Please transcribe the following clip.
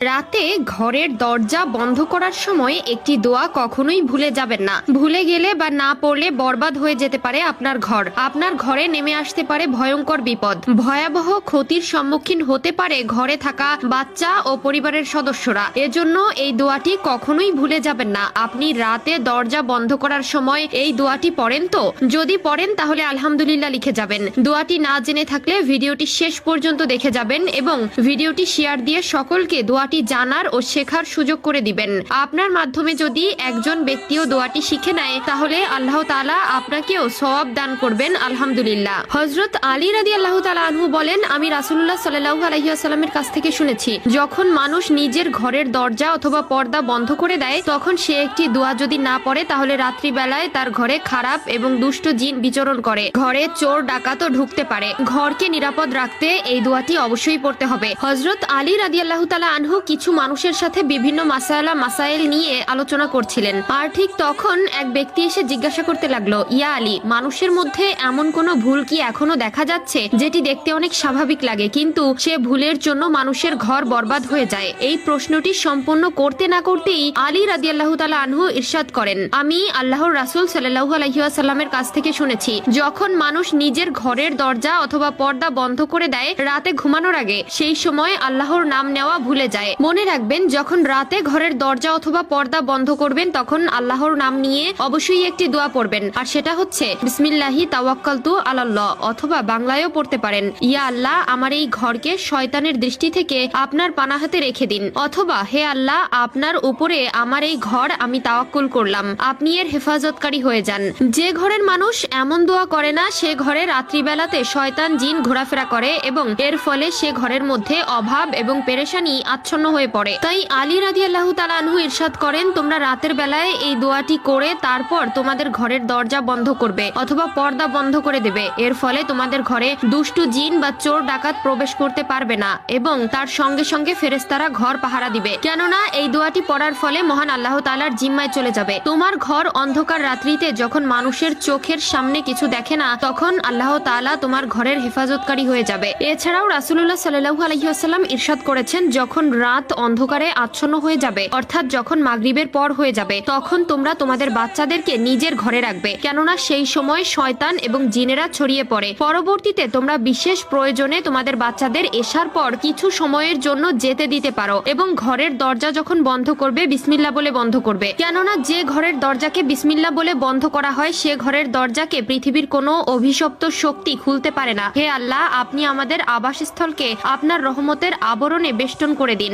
রাতে ঘরের দরজা বন্ধ করার সময় একটি দোয়া কখনোই ভুলে যাবেন না। ভুলে গেলে বা না পড়লে বরবাদ হয়ে যেতে পারে আপনার ঘর। আপনার ঘরে নেমে আসতে পারে ভয়ঙ্কর বিপদ, ভয়াবহ ক্ষতির সম্মুখীন হতে পারে ঘরে থাকা বাচ্চা ও পরিবারের সদস্যরা। এজন্য এই দোয়াটি কখনোই ভুলে যাবেন না। আপনি রাতে দরজা বন্ধ করার সময় এই দোয়াটি পড়েন তো? যদি পড়েন তাহলে আলহামদুলিল্লাহ লিখে যাবেন। দোয়াটি না জেনে থাকলে ভিডিওটি শেষ পর্যন্ত দেখে যাবেন এবং ভিডিওটি শেয়ার দিয়ে সকলকে দোয়াটি জানার ও শেখার সুযোগ করে দিবেন। আপনার মাধ্যমে যদি একজন ব্যক্তিও দোয়াটি শিখে নেয় তাহলে আল্লাহ তাআলা আপনাকেও সওয়াব দান করবেন আলহামদুলিল্লাহ। হযরত আলী রাদিয়াল্লাহু তাআলা আনহু বলেন, আমি রাসূলুল্লাহ সাল্লাল্লাহু আলাইহি ওয়াসাল্লামের কাছ থেকে শুনেছি, যখন মানুষ নিজের ঘরের দরজা অথবা পর্দা বন্ধ করে দেয় তখন সে একটি দোয়া যদি না পড়ে তাহলে রাত্রিবেলায় তার ঘরে খারাপ এবং দুষ্ট জিন বিচরণ করে, ঘরে চোর ডাকাতও ঢুকতে পারে। ঘরকে নিরাপদ রাখতে এই দোয়াটি অবশ্যই পড়তে হবে। হযরত আলী রাদিয়াল্লাহু তাআলা আনহু কিছু মানুষের সাথে বিভিন্ন মাসাইল নিয়ে আলোচনা করছিলেন, আর ঠিক তখন এক ব্যক্তি এসে জিজ্ঞাসা করতে লাগলো, ইয়া আলী, মানুষের মধ্যে এমন কোনো ভুল কি এখনো দেখা যাচ্ছে যেটি দেখতে অনেক স্বাভাবিক লাগে কিন্তু সে ভুলের জন্য মানুষের ঘর বরবাদ হয়ে যায়? এই প্রশ্নটি সম্পন্ন করতে না করতেই আলী রাদিয়াল্লাহু তাআলা আনহু ইরশাদ করেন, আমি আল্লাহর রাসূল সাল্লাল্লাহু আলাইহি ওয়াসাল্লামের কাছ থেকে শুনেছি, যখন মানুষ নিজের ঘরের দরজা অথবা পর্দা বন্ধ করে দেয় রাতে ঘুমানোর আগে, সেই সময় আল্লাহর নাম নেওয়া ভুলে যায়। মনে রাখবেন, যখন রাতে ঘরের দরজা অথবা পর্দা বন্ধ করবেন তখন আল্লাহর নাম নিয়ে অবশ্যই একটি দোয়া পড়বেন, আর সেটা হচ্ছে বিসমিল্লাহি তাওয়াক্কালতু আলাল্লাহ, অথবা বাংলায়ও পড়তে পারেন, ইয়া আল্লাহ, আমার এই ঘরকে শয়তানের দৃষ্টি থেকে আপনার পানাহাতে রেখে দিন, অথবা হে আল্লাহ, আপনার উপরে আমার এই ঘর আমি তাওয়াক্কুল করলাম, আপনি এর হেফাজতকারী হয়ে যান। যে ঘরের মানুষ এমন দোয়া করে না সে ঘরে রাত্রিবেলাতে শয়তান জিন ঘোরাফেরা করে এবং এর ফলে সে ঘরের মধ্যে অভাব এবং পেরেশানি আচ্ছন্ন হয়ে পড়ে। তাই আলী রাদিয়াল্লাহু তাআলা আনহু ইরশাদ করেন, তোমরা রাতের বেলায় এই দোয়াটি করে তারপর তোমাদের ঘরের দরজা বন্ধ করবে অথবা পর্দা বন্ধ করে দেবে। এর ফলে তোমাদের ঘরে দুষ্টু জিন বা চোর ডাকাত প্রবেশ করতে পারবে না এবং তার সঙ্গে সঙ্গে ফেরেশতারা ঘর পাহারা দিবে, কেননা এই দোয়াটি পড়ার ফলে মহান আল্লাহ তাআলার জিম্মায় চলে যাবে। তোমার ঘর অন্ধকার রাত্রিতে যখন মানুষের চোখের সামনে কিছু দেখে না তখন আল্লাহ তাআলা তোমার ঘরের হেফাজতকারী হয়ে যাবে। এছাড়াও রাসূলুল্লাহ সাল্লাল্লাহু আলাইহি ওয়াসাল্লাম ইরশাদ করেছেন, যখন রাত অন্ধকারে আচ্ছন্ন হয়ে যাবে অর্থাৎ যখন মাগরিবের পর হয়ে যাবে তখন তোমরা তোমাদের বাচ্চাদেরকে নিজের ঘরে রাখবে, কেননা সেই সময় শয়তান এবং জিনেরা ছড়িয়ে পড়ে। পরবর্তীতে তোমরা বিশেষ প্রয়োজনে তোমাদের বাচ্চাদের এশার পর কিছু সময়ের জন্য যেতে দিতে পারো এবং ঘরের দরজা যখন বন্ধ করবে বিসমিল্লাহ বলে বন্ধ করবে, কেননা যে ঘরের দরজাকে বিসমিল্লাহ বলে বন্ধ করা হয় সে ঘরের দরজাকে পৃথিবীর কোনো অভিশপ্ত শক্তি খুলতে পারে না। হে আল্লাহ, আপনি আমাদের আবাসস্থলকে আপনার রহমতের আবরণে বেষ্টন করে দিন।